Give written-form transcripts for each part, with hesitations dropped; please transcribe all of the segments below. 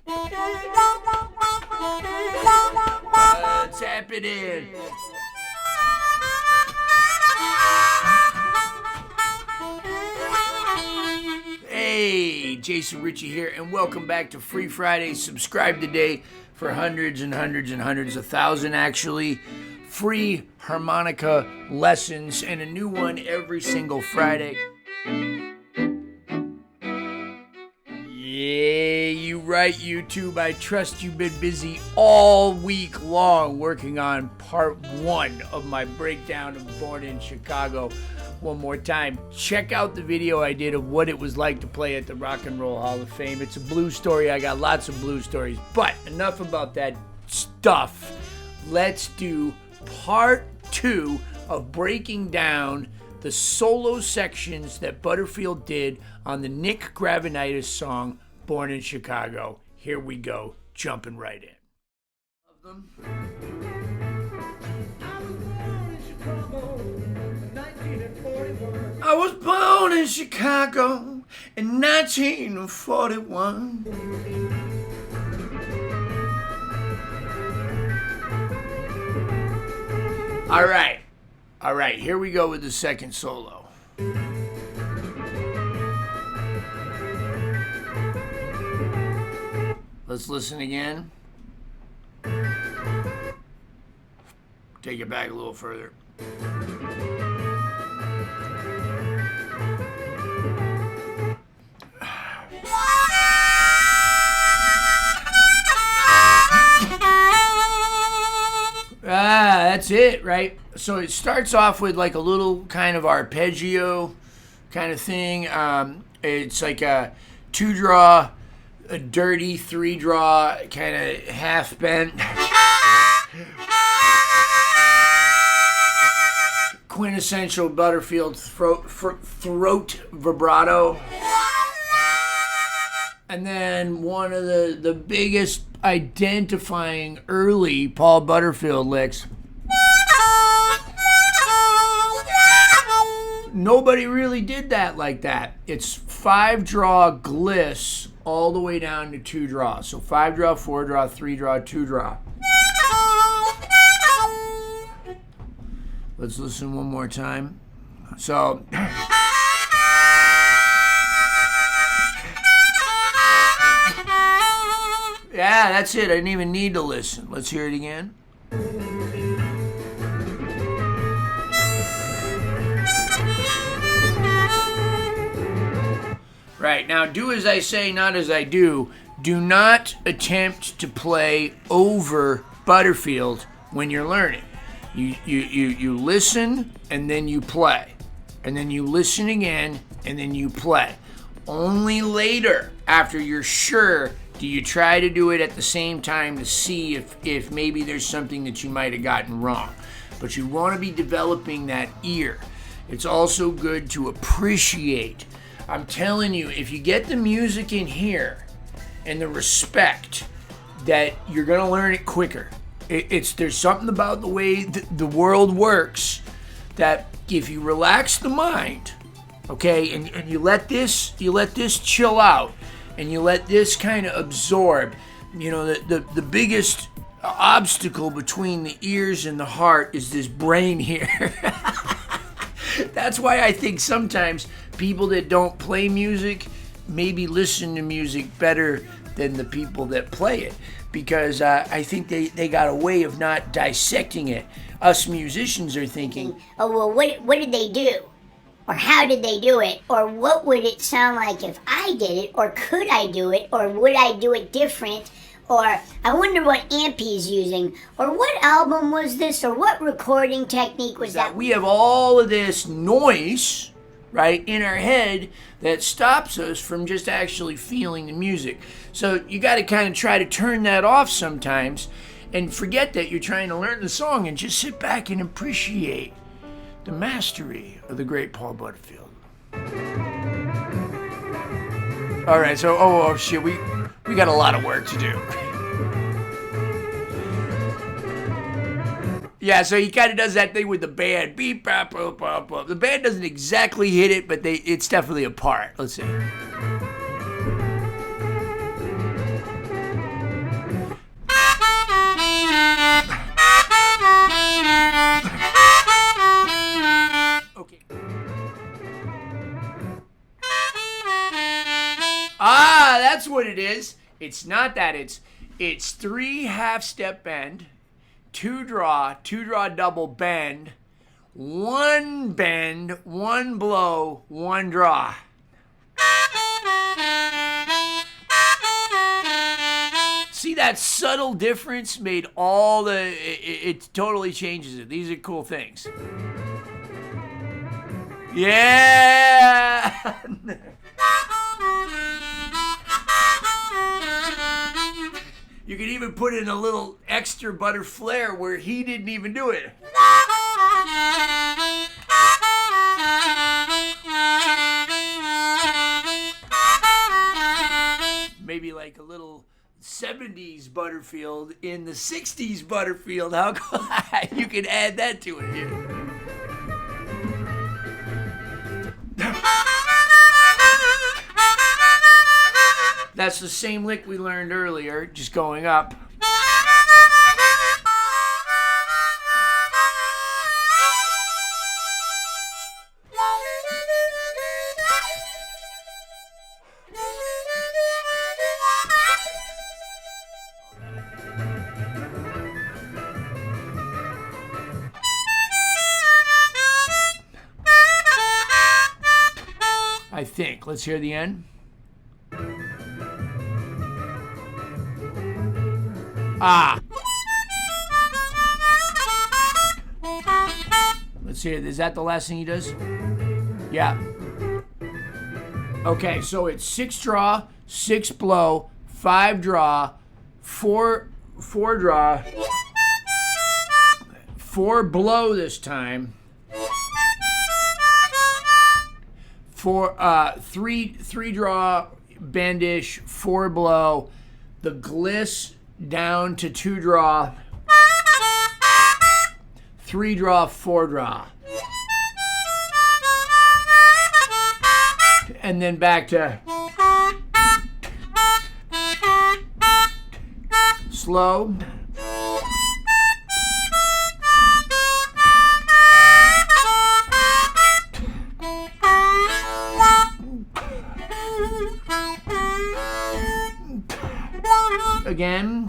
What's happening? Hey, Jason Ricci here, and welcome back to Free Friday. Subscribe today for hundreds and hundreds and hundreds, 1,000 actually, free harmonica lessons, and a new one every single Friday. Yeah, you right, YouTube. I trust you've been busy all week long working on part 1 of my breakdown of Born in Chicago. One more time, check out the video I did of what it was like to play at the Rock and Roll Hall of Fame. It's a blues story. I got lots of blues stories, but enough about that stuff. Let's do part 2 of breaking down the solo sections that Butterfield did on the Nick Gravenites song, Born in Chicago. Here we go, jumping right in. Love them. I was born in Chicago in 1941. All right, here we go with the second solo. Let's listen again. Take it back a little further. That's it, right? So it starts off with like a little kind of arpeggio kind of thing. It's like a 2-draw, a dirty 3-draw, kind of half bent. Quintessential Butterfield throat vibrato. And then one of the biggest identifying early Paul Butterfield licks. Nobody really did that like that. It's 5-draw gliss all the way down to 2-draw. So 5-draw, 4-draw, 3-draw, 2-draw. Let's listen one more time. So yeah, that's it. I didn't even need to listen. Let's hear it again. Right, now do as I say, not as I do. Do not attempt to play over Butterfield when you're learning. You listen and then you play. And then you listen again and then you play. Only later, after you're sure, do you try to do it at the same time to see if maybe there's something that you might have gotten wrong. But you want to be developing that ear. It's also good to appreciate. I'm telling you, if you get the music in here and the respect, that you're going to learn it quicker. There's something about the way the world works that if you relax the mind, okay, and you let this chill out, and you let this kind of absorb, you know, the biggest obstacle between the ears and the heart is this brain here. That's why I think sometimes people that don't play music maybe listen to music better than the people that play it, because I think they got a way of not dissecting it. Us musicians are thinking, oh, well, what did they do? Or how did they do it? Or what would it sound like if I did it? Or could I do it? Or would I do it different? Or I wonder what amp he's using. Or what album was this? Or what recording technique was that? We have all of this noise, right, in our head that stops us from just actually feeling the music. So you got to kind of try to turn that off sometimes and forget that you're trying to learn the song and just sit back and appreciate the mastery of the great Paul Butterfield. All right, so oh shit, we got a lot of work to do. Yeah, so he kind of does that thing with the band. Beep, bop, bop, bop, bop. The band doesn't exactly hit it, but it's definitely a part. Let's see. what it is. It's not that. It's 3 half-step bend, 2 draw double bend, 1 bend, 1 blow, 1 draw. See that subtle difference made all the, it totally changes it. These are cool things. Yeah! You could even put in a little extra butter flair where he didn't even do it. Maybe like a little 70s Butterfield in the 60s Butterfield. How you can add that to it here. That's the same lick we learned earlier, just going up. I think. Let's hear the end. Ah. Let's hear. Is that the last thing he does? Yeah. Okay, so it's 6 draw, 6 blow, 5 draw, 4 draw, 4 blow this time. 3 draw, bendish, 4 blow, the gliss down to 2 draw, 3 draw, 4 draw. And then back to slow. Again.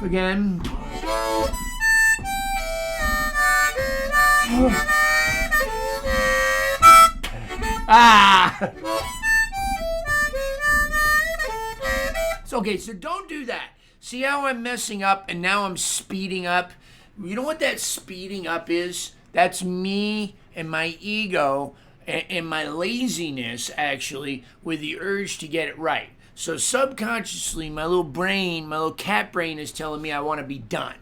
Again. Ah! It's okay, so don't do that. See how I'm messing up and now I'm speeding up? You know what that speeding up is? That's me and my ego and my laziness, actually, with the urge to get it right. So subconsciously, my little brain, my little cat brain is telling me I want to be done,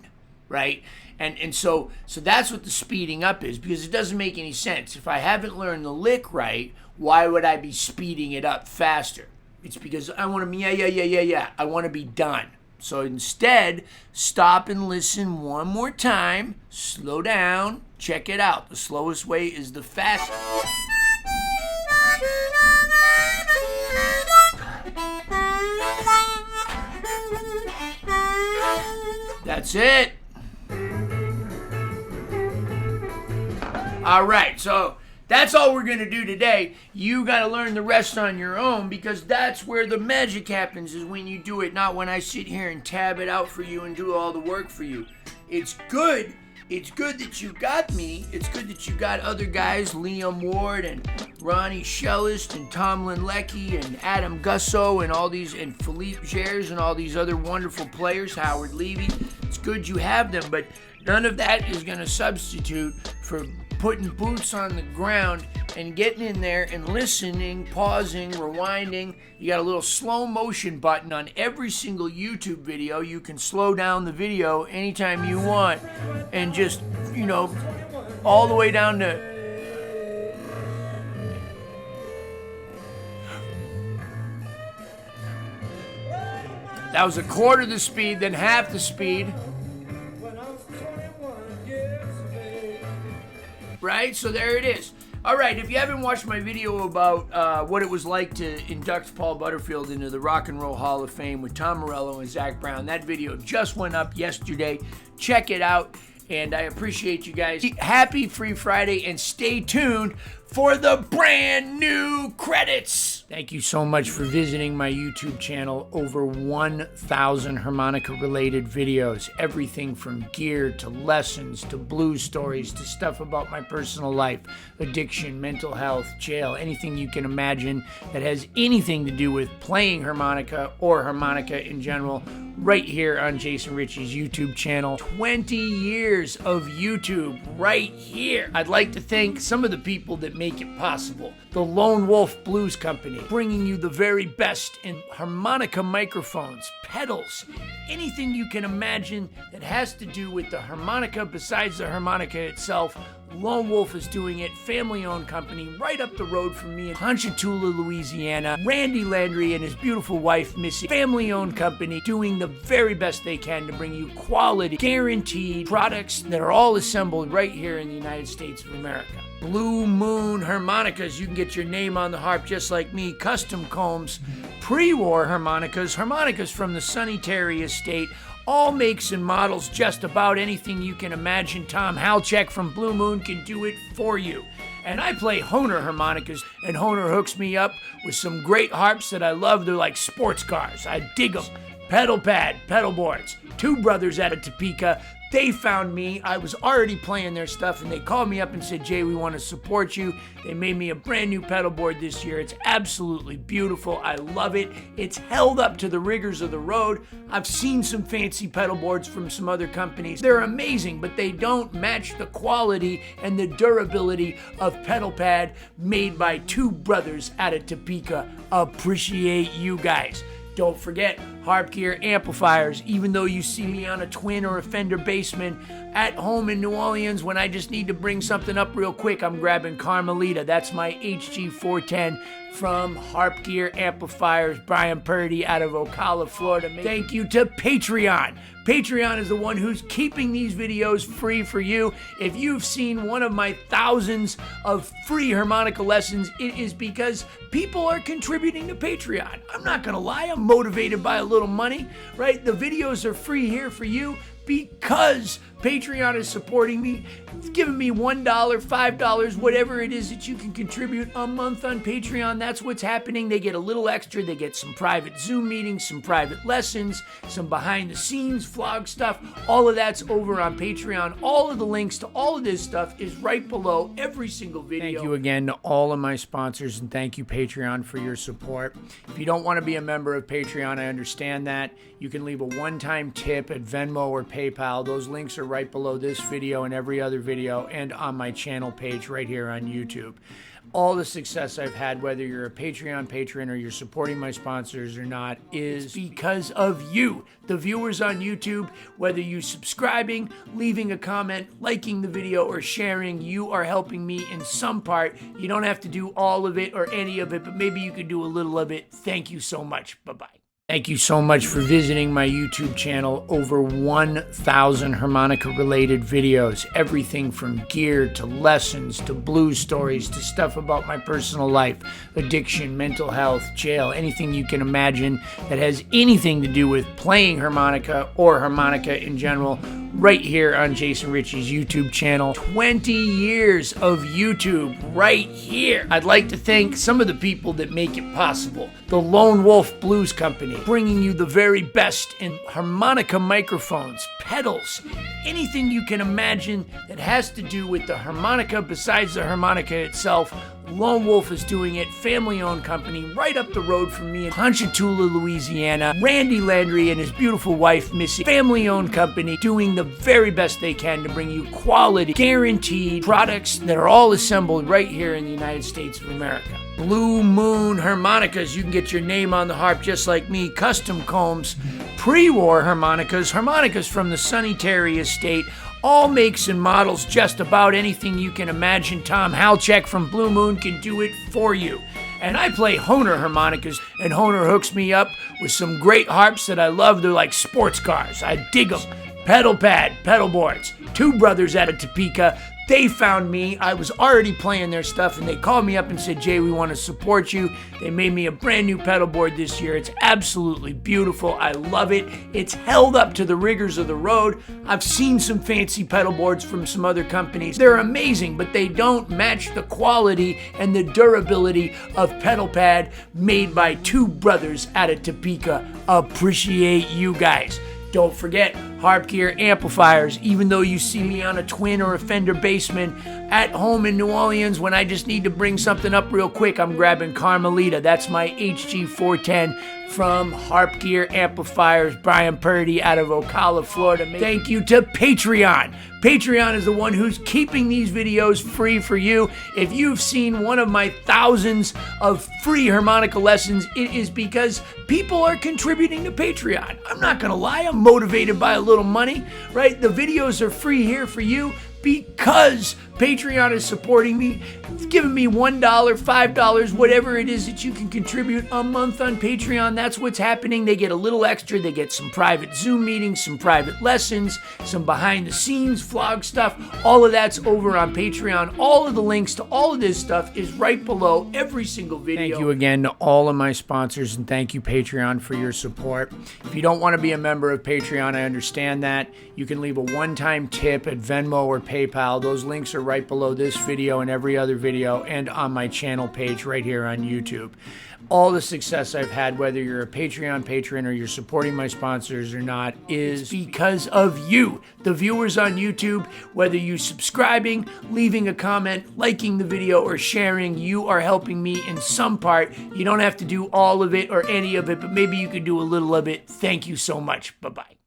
right? And so that's what the speeding up is, because it doesn't make any sense. If I haven't learned the lick right, why would I be speeding it up faster? It's because I want to, yeah. I want to be done. So instead, stop and listen one more time, slow down, check it out. The slowest way is the fastest. That's it. All right, so that's all we're going to do today. You got to learn the rest on your own, because that's where the magic happens, is when you do it, not when I sit here and tab it out for you and do all the work for you. It's good. It's good that you got me. It's good that you got other guys, Liam Ward and Ronnie Schellist and Tomlin Leckie and Adam Gusso and all these, and Philippe Gers and all these other wonderful players, Howard Levy. It's good you have them, but none of that is going to substitute for putting boots on the ground and getting in there and listening, pausing, rewinding. You got a little slow motion button on every single YouTube video. You can slow down the video anytime you want and just, all the way down to... That was a quarter the speed, then half the speed. right? So there it is. All right, if you haven't watched my video about what it was like to induct Paul Butterfield into the Rock and Roll Hall of Fame with Tom Morello and Zach Brown, that video just went up yesterday. Check it out, and I appreciate you guys. Happy Free Friday, and stay tuned for the brand new credits. Thank you so much for visiting my YouTube channel. Over 1,000 harmonica-related videos. Everything from gear to lessons to blues stories to stuff about my personal life, addiction, mental health, jail, anything you can imagine that has anything to do with playing harmonica or harmonica in general, right here on Jason Ricci's YouTube channel. 20 years of YouTube right here. I'd like to thank some of the people that make it possible. The Lone Wolf Blues Company, bringing you the very best in harmonica microphones, pedals, anything you can imagine that has to do with the harmonica besides the harmonica itself. Lone Wolf is doing it, family-owned company, right up the road from me in Ponchatoula, Louisiana. Randy Landry and his beautiful wife, Missy, family-owned company, doing the very best they can to bring you quality, guaranteed products that are all assembled right here in the United States of America. Blue Moon Harmonicas, you can get your name on the harp just like me. Custom combs, pre-war harmonicas, harmonicas from the Sonny Terry estate, all makes and models, just about anything you can imagine. Tom Halchak from Blue Moon can do it for you. And I play Hohner harmonicas, and Hohner hooks me up with some great harps that I love. They're like sports cars. I dig them. Pedal pad, pedal boards. Two brothers out of Topeka. They found me. I was already playing their stuff, and they called me up and said, Jay, we want to support you. They made me a brand new pedal board this year. It's absolutely beautiful. I love it. It's held up to the rigors of the road. I've seen some fancy pedal boards from some other companies. They're amazing, but they don't match the quality and the durability of pedal pad made by two brothers out of Topeka. Appreciate you guys. Don't forget, harp gear, amplifiers. Even though you see me on a Twin or a Fender Bassman at home in New Orleans, when I just need to bring something up real quick, I'm grabbing Carmelita. That's my HG410 from Harp Gear Amplifiers. Brian Purdy out of Ocala, Florida. Thank you to Patreon. Patreon is the one who's keeping these videos free for you. If you've seen one of my thousands of free harmonica lessons, it is because people are contributing to Patreon. I'm not gonna lie, I'm motivated by a little money, right? The videos are free here for you because Patreon is supporting me. It's giving me $1, $5, whatever it is that you can contribute a month on Patreon. That's what's happening. They get a little extra. They get some private Zoom meetings, some private lessons, some behind the scenes vlog stuff. All of that's over on Patreon. All of the links to all of this stuff is right below every single video. Thank you again to all of my sponsors, and thank you, Patreon, for your support. If you don't want to be a member of Patreon, I understand that. You can leave a one-time tip at Venmo or PayPal. Those links are right below this video and every other video, and on my channel page right here on YouTube. All the success I've had, whether you're a Patreon patron or you're supporting my sponsors or not, is because of you, the viewers on YouTube. Whether you subscribing, leaving a comment, liking the video, or sharing, you are helping me in some part. You don't have to do all of it or any of it, but maybe you could do a little of it. Thank you so much. Bye-bye. Thank you so much for visiting my YouTube channel. Over 1,000 harmonica-related videos. Everything from gear to lessons to blues stories to stuff about my personal life, addiction, mental health, jail, anything you can imagine that has anything to do with playing harmonica or harmonica in general, right here on Jason Ricci's YouTube channel. 20 years of YouTube right here. I'd like to thank some of the people that make it possible. The Lone Wolf Blues Company, bringing you the very best in harmonica microphones, pedals, anything you can imagine that has to do with the harmonica besides the harmonica itself. Lone Wolf is doing it, family-owned company, right up the road from me in Ponchatoula, Louisiana. Randy Landry and his beautiful wife, Missy, family-owned company, doing the very best they can to bring you quality, guaranteed products that are all assembled right here in the United States of America. Blue Moon Harmonicas, you can get your name on the harp just like me. Custom combs, pre-war harmonicas, harmonicas from the Sonny Terry estate, all makes and models, just about anything you can imagine. Tom Halchak from Blue Moon can do it for you. And I play Hohner harmonicas, and Hohner hooks me up with some great harps that I love. They're like sports cars. I dig them. Pedal Pad pedal boards. Two brothers out of Topeka. They found me. I was already playing their stuff, and they called me up and said, Jay, we want to support you. They made me a brand new pedal board this year. It's absolutely beautiful. I love it. It's held up to the rigors of the road. I've seen some fancy pedal boards from some other companies. They're amazing, but they don't match the quality and the durability of Pedal Pad made by two brothers out of Topeka. Appreciate you guys. Don't forget, Harp Gear amplifiers. Even though you see me on a Twin or a Fender Bassman at home in New Orleans, when I just need to bring something up real quick, I'm grabbing Carmelita. That's my HG410 from Harp Gear Amplifiers. Brian Purdy out of Ocala, Florida. Thank you to Patreon. Patreon is the one who's keeping these videos free for you. If you've seen one of my thousands of free harmonica lessons, it is because people are contributing to Patreon. I'm not gonna lie, I'm motivated by a little money, right? The videos are free here for you because Patreon is supporting me. It's giving me $1, $5, whatever it is that you can contribute a month on Patreon. That's what's happening. They get a little extra. They get some private Zoom meetings, some private lessons, some behind the scenes vlog stuff. All of that's over on Patreon. All of the links to all of this stuff is right below every single video. Thank you again to all of my sponsors, and thank you, Patreon, for your support. If you don't want to be a member of Patreon, I understand that. You can leave a one-time tip at Venmo or PayPal. Those links are right below this video and every other video, and on my channel page right here on YouTube. All the success I've had, whether you're a Patreon patron or you're supporting my sponsors or not, is because of you, the viewers on YouTube. Whether you subscribing, leaving a comment, liking the video, or sharing, you are helping me in some part. You don't have to do all of it or any of it, but maybe you could do a little of it. Thank you so much. Bye-bye.